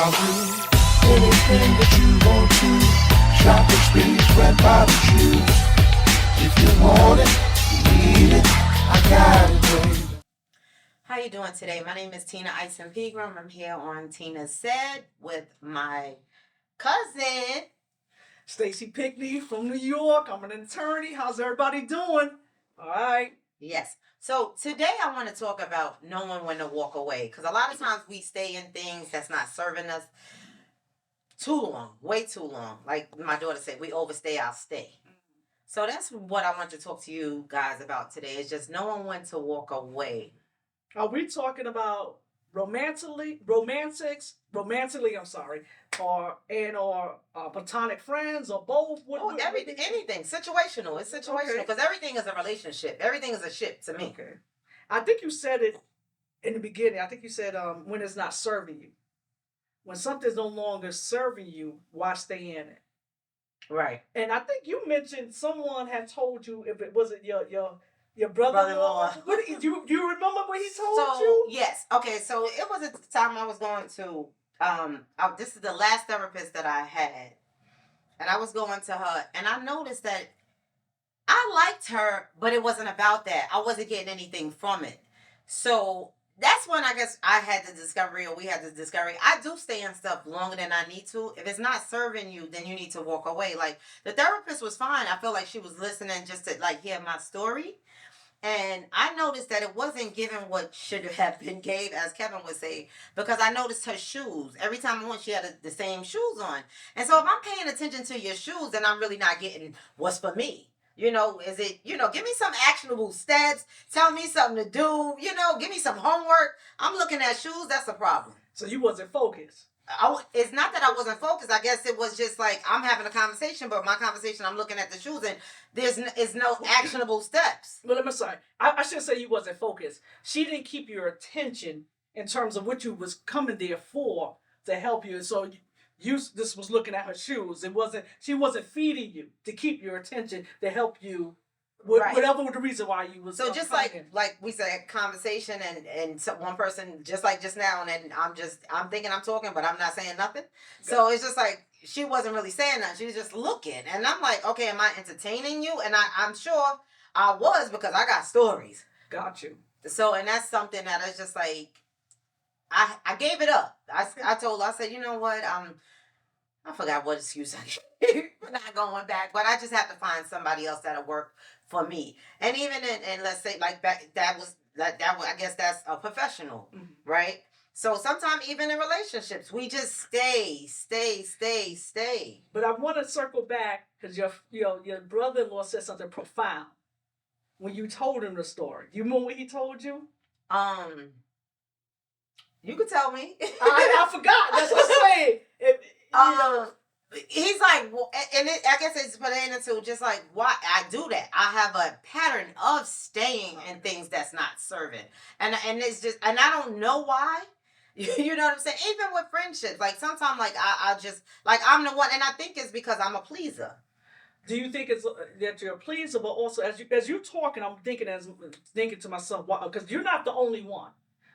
I'll do anything that you want to. Shopping sprees right by the shoe. If you want it, you need it, I got it, baby. How you doing today? My name is Tina Ison Pegram. I'm here on Tina Said with my cousin. Stacy Pickney from New York. I'm an attorney. How's everybody doing? All right. Yes. So today I want to talk about knowing when to walk away, because a lot of times we stay in things that's not serving us too long, way too long. Like my daughter said, we overstay our stay. So that's what I want to talk to you guys about today, is just knowing when to walk away. Are we talking about romantically, I'm sorry, or platonic friends, or both? Everything, anything, situational. It's situational because everything is a relationship. Everything is a ship to me. Okay. I think you said it in the beginning. I think you said when it's not serving you. When something's no longer serving you, why stay in it? Right. And I think you mentioned someone had told you, if it wasn't your brother-in-law. Do you remember what he told you? Yes. Okay. So it was at the time I was going to. This is the last therapist that I had, and I was going to her, and I noticed that I liked her, but it wasn't about that. I wasn't getting anything from it. So that's when I guess I had the discovery, or we had the discovery. I do stay in stuff longer than I need to. If it's not serving you, then you need to walk away. Like, the therapist was fine. I feel like she was listening just to like hear my story. And I noticed that it wasn't given what should have been gave, as Kevin would say, because I noticed her shoes. Every time I went, she had the same shoes on. And so if I'm paying attention to your shoes, then I'm really not getting what's for me. Is it, give me some actionable steps. Tell me something to do. Give me some homework. I'm looking at shoes. That's a problem. So you wasn't focused. It's not that I wasn't focused. I guess it was just like I'm having a conversation, but my conversation, I'm looking at the shoes, and is no actionable steps. Well, let me say, I should say you wasn't focused. She didn't keep your attention in terms of what you was coming there for to help you. So you this was looking at her shoes. She wasn't feeding you to keep your attention to help you. Right. Whatever was the reason why you was so just like we said, conversation, and so one person, just like just now, and I'm thinking I'm talking, but I'm not saying nothing. Okay. So it's just like she wasn't really saying nothing. She was just looking, and I'm like, okay, am I entertaining you? And I'm sure I was, because I got stories. Got you. So, and that's something that is just like I gave it up. I told her, I said, you know what, I forgot what excuse I gave. We're not going back, but I just have to find somebody else that'll work for me. And even in let's say like that was I guess that's a professional, mm-hmm. right? So sometimes even in relationships, we just stay. But I want to circle back, because your brother-in-law said something profound when you told him the story. You remember what he told you? You could tell me. I forgot. That's what I'm saying. He's like, well, and I guess it's pertaining to just like why I do that. I have a pattern of staying in things that's not serving, and it's just, and I don't know why. You know what I'm saying? Even with friendships, like sometimes, like I just like I'm the one, and I think it's because I'm a pleaser. Do you think it's that you're a pleaser, but also as you're talking, I'm thinking to myself, wow, because you're not the only one.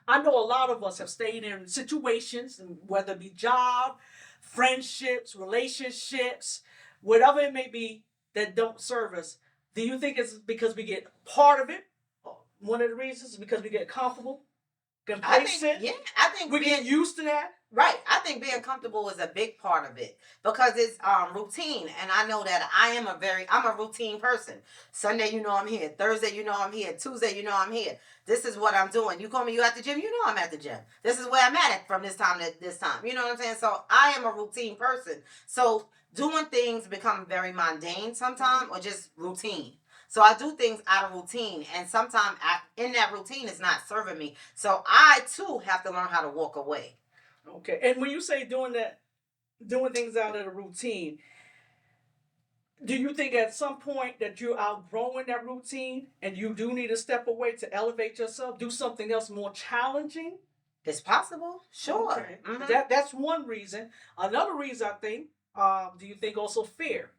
I know a lot of us have stayed in situations, whether it be job, friendships, relationships, whatever it may be, that don't serve us. Do you think it's because we get part of it? One of the reasons is because we get comfortable, complacent. I think we get used to that. Right. I think being comfortable is a big part of it, because it's routine, and I know that I'm a routine person. Sunday, I'm here. Thursday, I'm here. Tuesday, I'm here. This is what I'm doing. You call me, you at the gym, I'm at the gym. This is where I'm at from this time to this time. You know what I'm saying? So I am a routine person. So doing things become very mundane sometimes, or just routine. So I do things out of routine, and sometimes in that routine it's not serving me. So I too have to learn how to walk away. Okay. And when you say doing things out of the routine, do you think at some point that you're outgrowing that routine and you do need to step away to elevate yourself, do something else more challenging? It's possible. Sure. Okay. Mm-hmm. That's one reason. Another reason, I think, do you think also fear?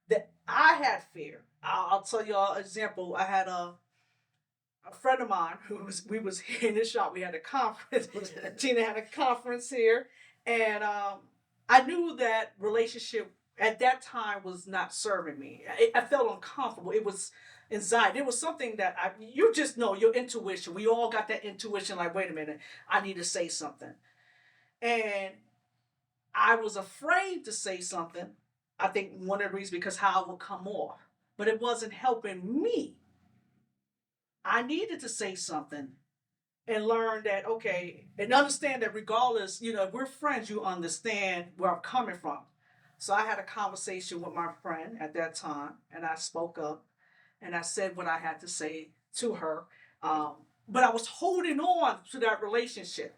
That I had fear. I'll tell you an example. I had a friend of mine we was in the shop. We had a conference. Tina had a conference here, And I knew that relationship at that time was not serving me. I felt uncomfortable. It was anxiety. It was something that you just know your intuition. We all got that intuition. Like, wait a minute, I need to say something. And I was afraid to say something. I think one of the reasons because how it would come off, but it wasn't helping me. I needed to say something and learn that, okay, and understand that regardless, if we're friends, you understand where I'm coming from. So I had a conversation with my friend at that time, and I spoke up and I said what I had to say to her. But I was holding on to that relationship.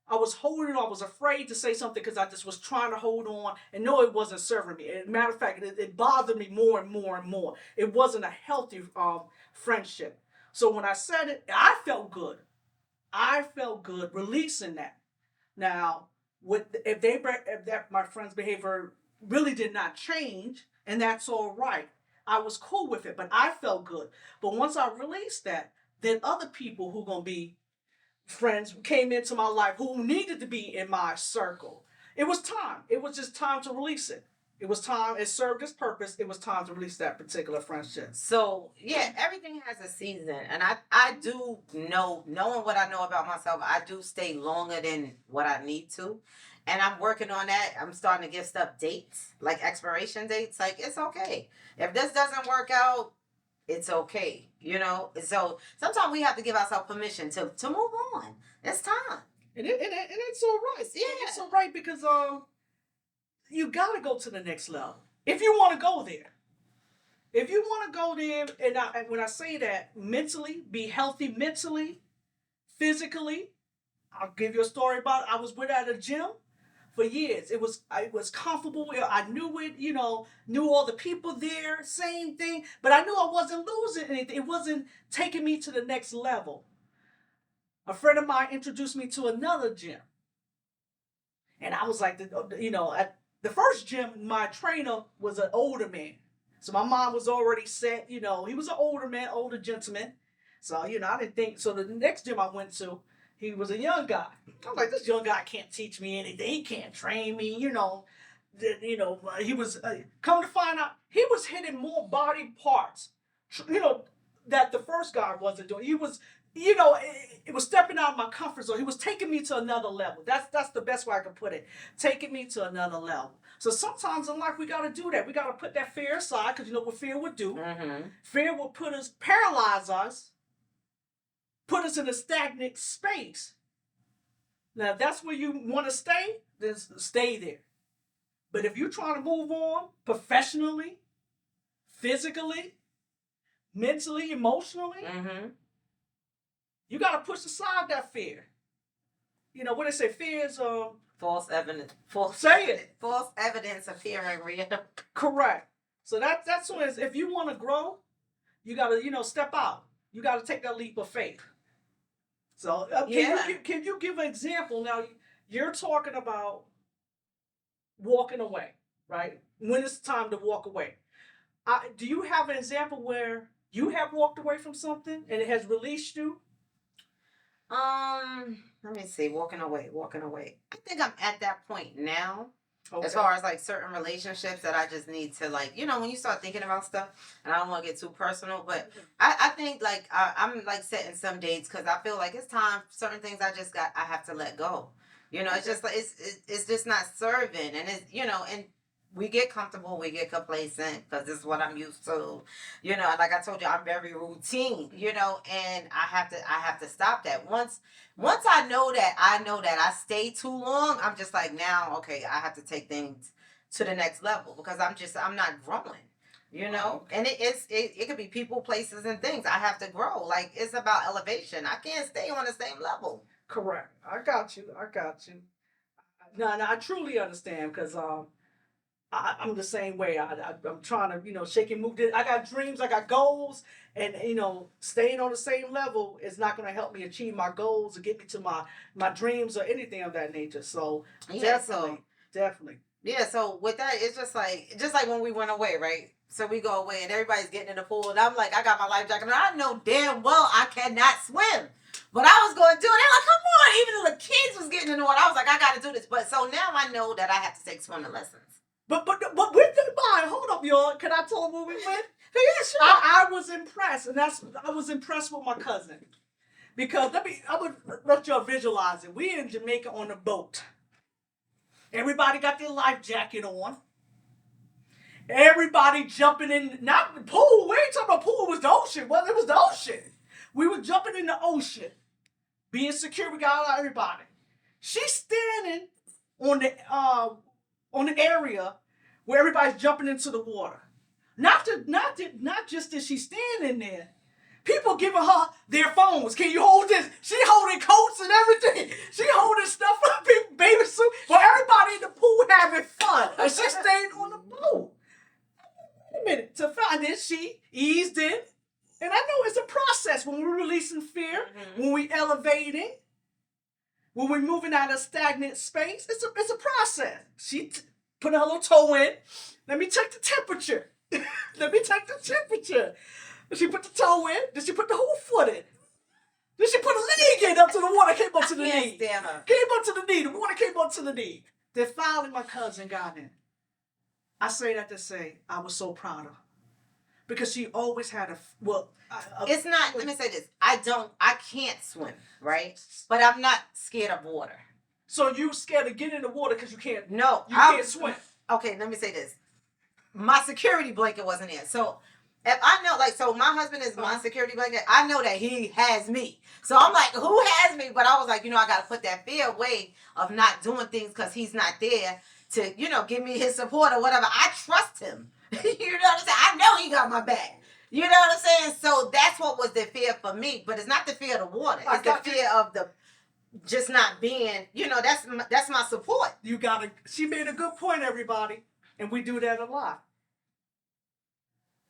I was holding on. I was afraid to say something because I just was trying to hold on and know it wasn't serving me. As a matter of fact, it bothered me more and more and more. It wasn't a healthy friendship. So when I said it, I felt good. I felt good releasing that. Now, if that my friend's behavior really did not change, and that's all right. I was cool with it, but I felt good. But once I released that, then other people who gonna be friends came into my life who needed to be in my circle. It was time. It was just time to release it. It was time. It served its purpose. It was time to release that particular friendship. So yeah, everything has a season, and I do know, knowing what I know about myself, I do stay longer than what I need to, and I'm working on that. I'm starting to give stuff dates, like expiration dates. Like, it's okay if this doesn't work out. It's okay, So sometimes we have to give ourselves permission to move on. It's time. And it's all right. Yeah, it's all right because you gotta go to the next level if you want to go there. If you want to go there, and when I say that, mentally, be healthy mentally, physically. I'll give you a story about it. I was with at a gym for years. It was comfortable. I knew it. Knew all the people there. Same thing, but I knew I wasn't losing anything. It wasn't taking me to the next level. A friend of mine introduced me to another gym, and I was like, at the first gym, my trainer was an older man. So my mom was already set, he was an older man, older gentleman. So, I didn't think. So the next gym I went to, he was a young guy. I was like, this young guy can't teach me anything. He can't train me, He was, come to find out, he was hitting more body parts, that the first guy wasn't doing. He was, it was stepping out of my comfort zone. He was taking me to another level. That's the best way I can put it. Taking me to another level. So sometimes in life we got to do that. We got to put that fear aside because you know what fear would do. Mm-hmm. Fear will paralyze us, put us in a stagnant space. Now if that's where you want to stay, then stay there. But if you're trying to move on professionally, physically, mentally, emotionally, mm-hmm. you got to push aside that fear. What they say, fear is false evidence. Say it. False evidence appearing real. Correct. So that's what it is. If you want to grow, you got to step out. You got to take that leap of faith. So can you give an example? Now you're talking about walking away, right? When it's time to walk away. Do you have an example where you have walked away from something and it has released you? Let me see. Walking away. I think I'm at that point now. Okay. As far as like certain relationships that I just need to when you start thinking about stuff, and I don't want to get too personal, but I think I'm like setting some dates because I feel like it's time. Certain things I have to let go. It's just like it's just not serving, and it's and we get comfortable, we get complacent because this is what I'm used to. Like I told you, I'm very routine. And I have to stop that. Once I know that I stay too long, I'm just like, now, okay, I have to take things to the next level because I'm not growing. And it could be people, places, and things. I have to grow. Like, it's about elevation. I can't stay on the same level. Correct. I got you. No, I truly understand because I'm the same way. I'm trying to, shake and move. I got dreams, I got goals, and staying on the same level is not going to help me achieve my goals or get me to my dreams or anything of that nature. So definitely. Yeah. So with that, it's just like when we went away, right? So we go away and everybody's getting in the pool, and I'm like, I got my life jacket, and I know damn well I cannot swim. But I was going to do it. They're like, come on. Even the kids was getting in the water. I was like, I got to do this. But so now I know that I have to take swimming lessons. But with the mind, hold up, y'all. Can I tell them where we went? Yeah, sure. I was impressed, and I was impressed with my cousin. Because I would let y'all visualize it. We in Jamaica on a boat. Everybody got their life jacket on. Everybody jumping in, not the pool. We ain't talking about pool. It was the ocean. Well, it was the ocean. We were jumping in the ocean. Being secure, we got out everybody. She's standing on the area where everybody's jumping into the water. Not just that she's standing there. People giving her their phones. Can you hold this? She holding coats and everything. She holding stuff up in baby suit. Well, everybody in the pool having fun. And she stayed on the boat. Wait a minute. To find this, she eased in. And I know it's a process when we're releasing fear, when we're elevating, when we're moving out of stagnant space. It's a process. She put her little toe in. Let me check the temperature. Let me check the temperature. She put the toe in. Then she put the whole foot in. Then she put a leg in up to the water. Came up to the knee. Came up to the knee. The water came up to the knee. Then finally my cousin got in. I say that to say I was so proud of her. Because she always had it's not, let me say this. I can't swim, right? But I'm not scared of water. So you scared to get in the water because you can't? No. You can't swim. Okay, let me say this. My security blanket wasn't in. So if I know, so my husband is my security blanket. I know that he has me. So I'm like, who has me? But I was like, I got to put that fear away of not doing things because he's not there to, give me his support or whatever. I trust him. You know what I'm saying? I know he got my back. You know what I'm saying? So that's what was the fear for me. But it's not the fear of the water. It's the fear of the just not being, that's my support. She made a good point, everybody. And we do that a lot.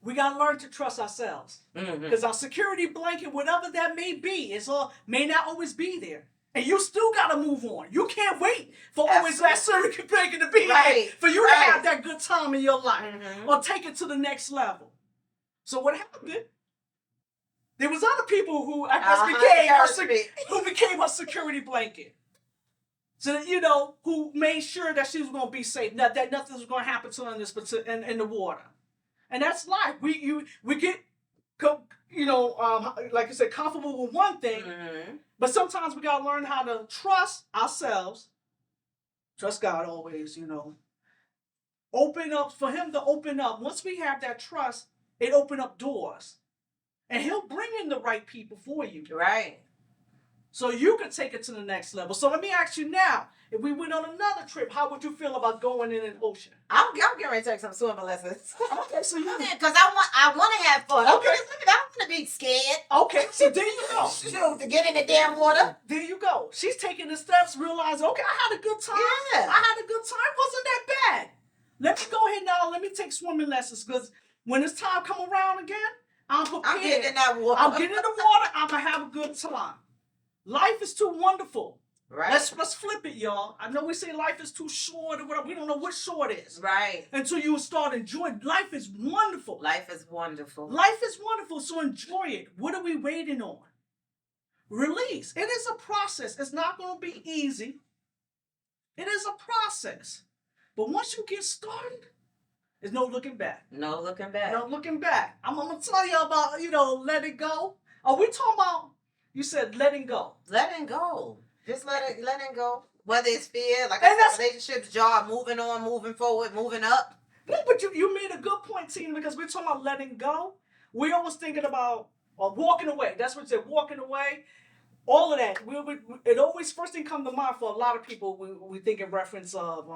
We got to learn to trust ourselves. Because our security blanket, whatever that may be, may not always be there. And you still got to move on. You can't wait for always that security blanket to be there for you to have that good time in your life or take it to the next level. So what happened? There was other people who I guess became her security blanket. So who made sure that she was going to be safe, that nothing was going to happen to her in the water. And that's life. We get, like I said, comfortable with one thing, but sometimes we got to learn how to trust ourselves, trust God always, open up, for him to open up. Once we have that trust, it open up doors. And he'll bring in the right people for you. Right. So you can take it to the next level. So let me ask you now, if we went on another trip, how would you feel about going in an ocean? I'm getting ready to take some swimming lessons. Okay, so because I want to have fun. Okay. I don't want to be scared. Okay, so there you go. Shoot, to get in the damn water. There you go. She's taking the steps, realizing, okay, I had a good time. Yeah. I had a good time. Wasn't that bad? Let me go ahead now. Let me take swimming lessons because when it's time come around again, I'm prepared. I'm getting in that water. I'm getting in the water. I'm going to have a good time. Life is too wonderful. Right. Let's flip it, y'all. I know we say life is too short or whatever. We don't know what short is. Right. Until you start enjoying. Life is wonderful. Life is wonderful. Life is wonderful, so enjoy it. What are we waiting on? Release. It is a process. It's not going to be easy. It is a process. But once you get started, there's no looking back. No looking back. No looking back. I'm going to tell you about, let it go. Are we talking about, you said letting go. Letting go. Just letting go. Whether it's fear, like I said, relationships, job, moving on, moving forward, moving up. No, but you made a good point, Tina, because we're talking about letting go. We're always thinking about walking away. That's what it said, walking away. All of that. It always, first thing come to mind for a lot of people, we think in reference of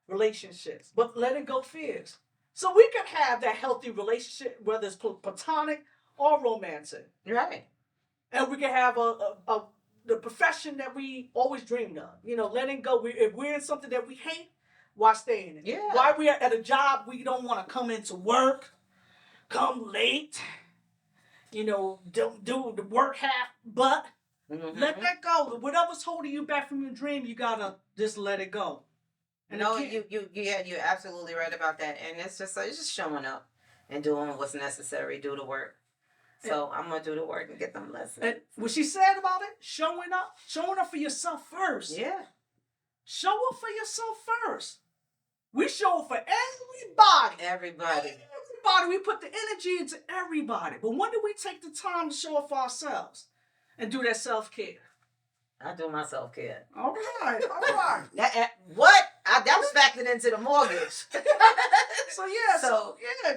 relationships. But letting go fears. So we can have that healthy relationship, whether it's platonic or romantic. Right. And we can have the profession that we always dreamed of. Letting go. If we're in something that we hate, why stay in it? Yeah. Why we're at a job we don't want to come into work, come late, don't do the work half, but let that go. Whatever's holding you back from your dream, you got to just let it go. And you're absolutely right about that. And it's just showing up and doing what's necessary, do the work. So I'm gonna do the work and get them lessons. And what she said about it, showing up for yourself first. Yeah. Show up for yourself first. We show up for everybody. Everybody. We put the energy into everybody. But when do we take the time to show up for ourselves and do that self-care? I do my self-care. All right. What? That was factored into the mortgage. So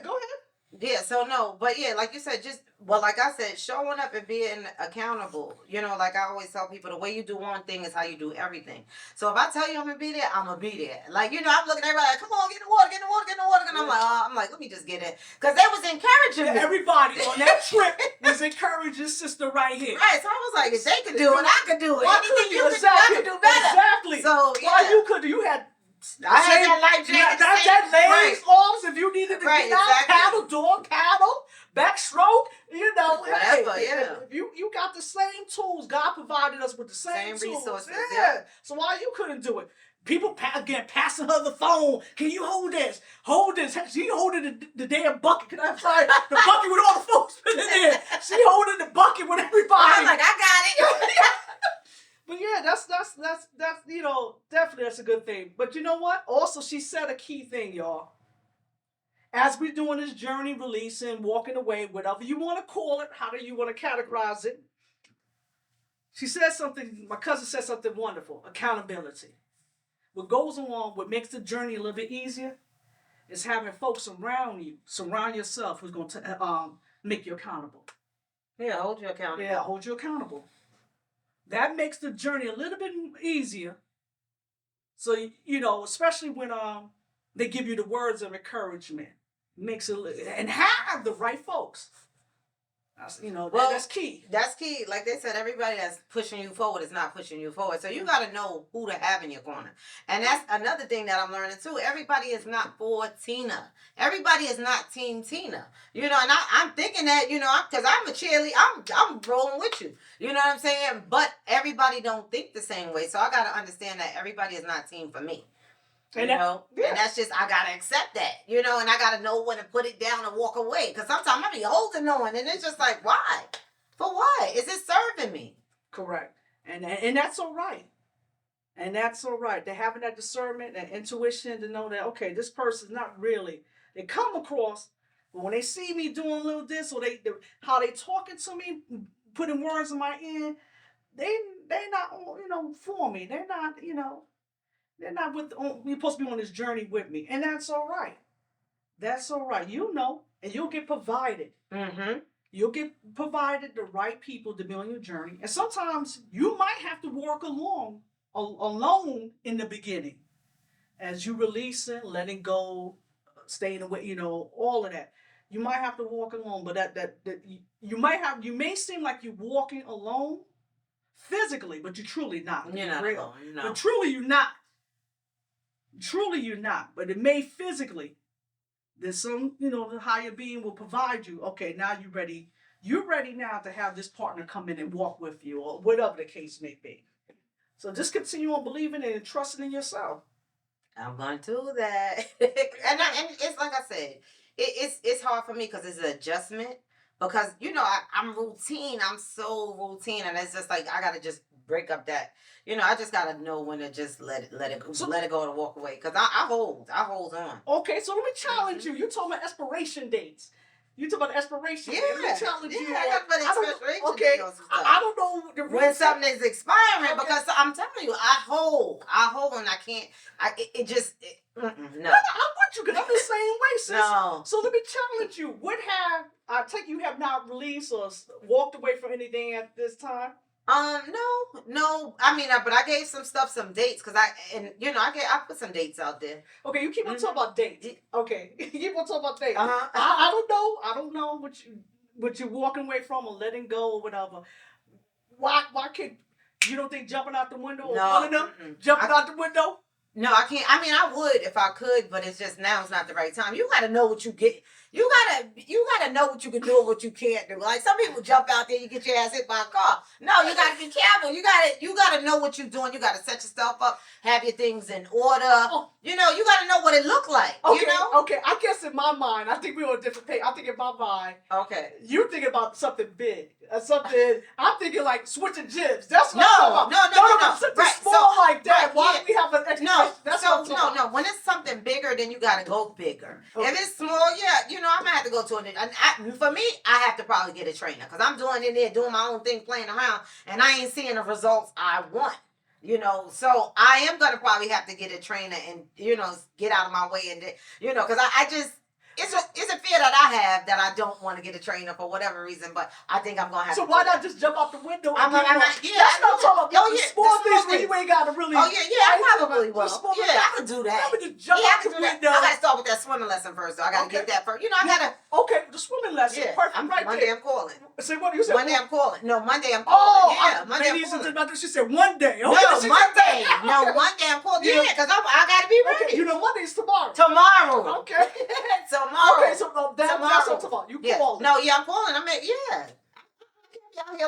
go ahead. Yeah, so no, but yeah, like you said, like I said, showing up and being accountable. Like I always tell people, the way you do one thing is how you do everything. So if I tell you I'm gonna be there, I'm gonna be there. Like, I'm looking at everybody like, come on, get in the water. And I'm like, let me just get in. Because they was encouraging me. Everybody on that trip was encouraging sister right here. Right, so I was like, if they could do it, I could do it. Why Anything you could do, exactly. I could do better. Exactly. So, yeah. Why you could, you had... I had that life jacket. That legs, arms, if you needed to get out, exactly. paddle, backstroke, whatever, hey, yeah. You got the same tools. God provided us with the same tools. Resources. Yeah. So why you couldn't do it? People passing her the phone. Can you hold this? Hold this. She holding the damn bucket. I'm sorry, the bucket with all the folks in there. She holding the bucket with everybody. I'm like, I got it. But yeah, that's definitely that's a good thing. But you know what? Also, she said a key thing, y'all. As we're doing this journey, releasing, walking away, whatever you want to call it, how do you want to categorize it? She said something, my cousin said something wonderful, accountability. What goes along, what makes the journey a little bit easier, is having folks around you, surround yourself, who's going to make you accountable. Yeah, hold you accountable. Yeah, hold you accountable. That makes the journey a little bit easier. So, especially when they give you the words of encouragement. Makes it, and have the right folks. That's key. That's key. Like they said, everybody that's pushing you forward is not pushing you forward. So you got to know who to have in your corner. And that's another thing that I'm learning too. Everybody is not for Tina. Everybody is not Team Tina. And I'm thinking that, because I'm a cheerleader, I'm rolling with you. You know what I'm saying? But everybody don't think the same way. So I got to understand that everybody is not team for me. And that's just, I got to accept that, and I got to know when to put it down and walk away. Because sometimes I be holding on and it's just like, why? For what? Is it serving me? Correct. And that's all right. And that's all right. They're having that discernment and intuition to know that, okay, this person's not really, they come across, but when they see me doing a little this, or how they talking to me, putting words in my ear, they not, for me. They're not, they're not you're supposed to be on this journey with me. And that's all right. That's all right. And you'll get provided. Mm-hmm. You'll get provided the right people to be on your journey. And sometimes you might have to walk alone in the beginning. As you releasing, letting go, staying away, all of that. You might have to walk alone, but that you may seem like you're walking alone physically, but you're truly not. You're not alone, no. But truly you're not. Truly you're not. But it may physically. There's some, the higher being will provide you. Okay, now you're ready. You're ready now to have this partner come in and walk with you, or whatever the case may be. So just continue on believing and trusting in yourself. I'm going to do that. and it's like I said, it's hard for me because it's an adjustment. Because, I'm routine. I'm so routine. And it's just like, I got to just break up that. I just got to know when to just let it go and walk away. Because I hold on. Okay, so let me challenge you. You're talking about expiration dates. You talking about expiration dates. Let me challenge you. I got about expiration dates on some stuff. I don't know when something is expiring, because I'm telling you, I hold and I can't. No. I'm with you because I'm the same way, sis. No. So let me challenge you. I take you have not released or walked away from anything at this time? No. I mean, but I gave some dates because I put some dates out there. Okay, you keep on talking about dates. Okay, you keep on talking about dates. Uh-huh. I don't know what you're walking away from or letting go or whatever. Why can't you don't think jumping out the window or one of them jumping out the window? No, I can't. I mean, I would if I could, but it's just now it's not the right time. You got to know what you get. You gotta know what you can do and what you can't do. Like some people jump out there, you get your ass hit by a car. No, you gotta be careful. You gotta know what you're doing. You gotta set yourself up, have your things in order. Oh. You know, you gotta know what it look like. Okay, you know? Okay. I guess in my mind, I think we're on a different page. I think in my mind, okay, you're thinking about something big, something. I'm thinking like switching gyms. That's what no, I'm talking about. no. Something Right, small so, like that. right, Why yeah. do we have an expectation? No, That's so what I'm talking about. When it's something bigger, then you gotta go bigger. Okay. If it's small, yeah, you know, I'm gonna have to go to for me, I have to probably get a trainer because I'm doing in there, doing my own thing, playing around, and I ain't seeing the results I want. You know, so I am gonna probably have to get a trainer and get out of my way and because I just. It's a fear that I have that I don't want to get a trainer for whatever reason, but I think I'm gonna have. So to why not just jump out the window? I'm not. Yeah, that's not talking about the small things where you ain't gotta really. Oh yeah, I probably will. Yeah, I can do that. I would just jump out the window. I gotta start with that swimming lesson first, so I gotta get that first. You know, I gotta. Okay, the swimming lesson. Yeah, perfect. Right Monday there. I'm calling. Say what you said? Monday I'm calling. No, Monday I'm calling. Yeah, Monday I'm calling. She said one day. Okay, no, Monday. No, Monday I'm calling. Yeah, because I gotta be ready. Okay, you know Monday's tomorrow. Tomorrow. Okay. Tomorrow. Okay, so that's what I'm talking about. You calling. No, yeah, I'm calling. Out here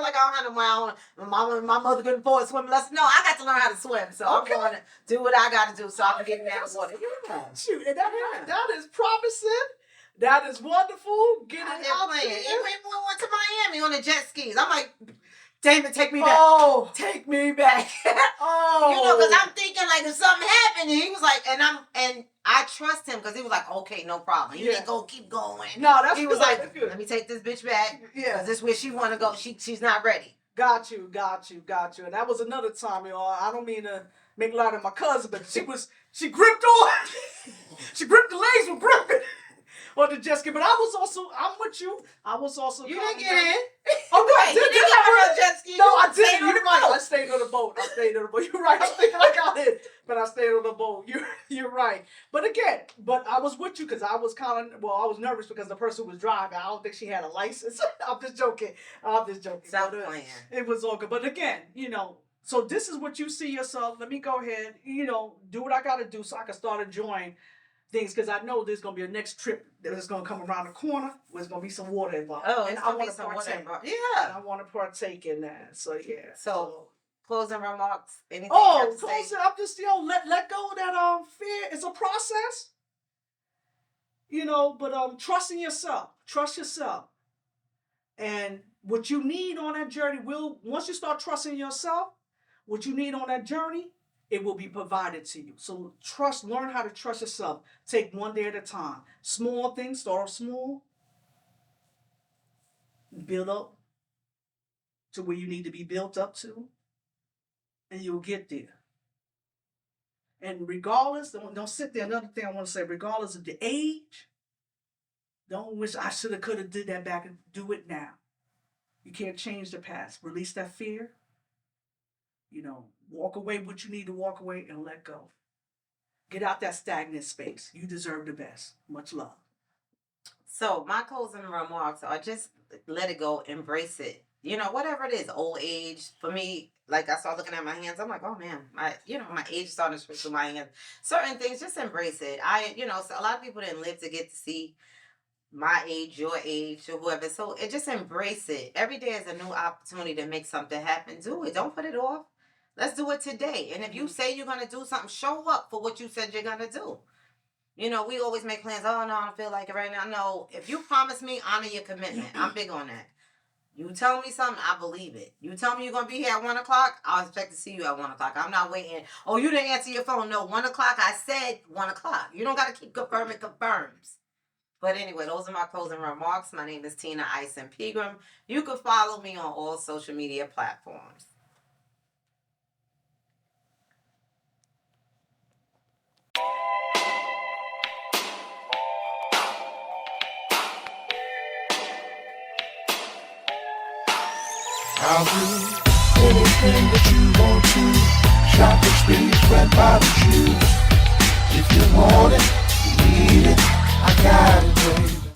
like I don't have my mother couldn't afford swimming lessons. No, I got to learn how to swim, so I'm going to do what I got to do so I can get in that water. Yeah. Shoot, and that is promising. That is wonderful. Get it out there. Even when we went to Miami on the jet skis, I'm like, Damon, take me back. Oh, take me back. Oh, because I'm thinking like if something happened, and he was like, and I trust him because he was like, okay, no problem. He didn't go keep going. No, that's he good. was like, that's good. let me take this bitch back. Yeah, because this is where she want to go. She's not ready. Got you. And that was another time, I don't mean to make light of my cousin, but she gripped on. She gripped the legs with gripping. On the jet ski, but I'm with you. I was also. You didn't get in. Oh no, I did. You didn't get on the jet ski. No, I didn't. You're right. I stayed on the boat. You're right. I'm thinking I got in, but I stayed on the boat. You're right. But again, I was with you because I was I was nervous because the person was driving. I don't think she had a license. I'm just joking. Stop playing. It was all good. But again, so this is what you see yourself. Let me go ahead, do what I got to do so I can start enjoying things, because I know there's gonna be a next trip that is gonna come around the corner where there's gonna be some water involved. Oh, and I want to partake. Yeah, and I want to partake in that. So yeah. So closing remarks. Anything? Closing. I'm just let go of that fear. It's a process. But trust in yourself. Trust yourself. And what you need on that journey once you start trusting yourself, what you need on that journey, it will be provided to you. So learn how to trust yourself. Take one day at a time. Small things, start off small. Build up to where you need to be built up to. And you'll get there. And regardless, don't sit there. Another thing I want to say, regardless of the age, don't wish I should have, could have did that back and do it now. You can't change the past. Release that fear. Walk away what you need to walk away and let go. Get out that stagnant space. You deserve the best. Much love. So my closing remarks are just let it go, embrace it. Whatever it is, old age. For me, like I start looking at my hands, I'm like, oh man, my age is starting to switch to my hands. Certain things, just embrace it. So a lot of people didn't live to get to see my age, your age, or whoever. So just embrace it. Every day is a new opportunity to make something happen. Do it. Don't put it off. Let's do it today. And if you say you're going to do something, show up for what you said you're going to do. We always make plans. Oh, no, I don't feel like it right now. No, if you promise me, honor your commitment. I'm big on that. You tell me something, I believe it. You tell me you're going to be here at 1 o'clock, I'll expect to see you at 1 o'clock. I'm not waiting. Oh, you didn't answer your phone. No, 1 o'clock, I said 1 o'clock. You don't got to keep confirming confirms. But anyway, those are my closing remarks. My name is Tina Ison Pegram. You can follow me on all social media platforms. I'll do anything that you want to. Shop experience right by the shoe. If you want it,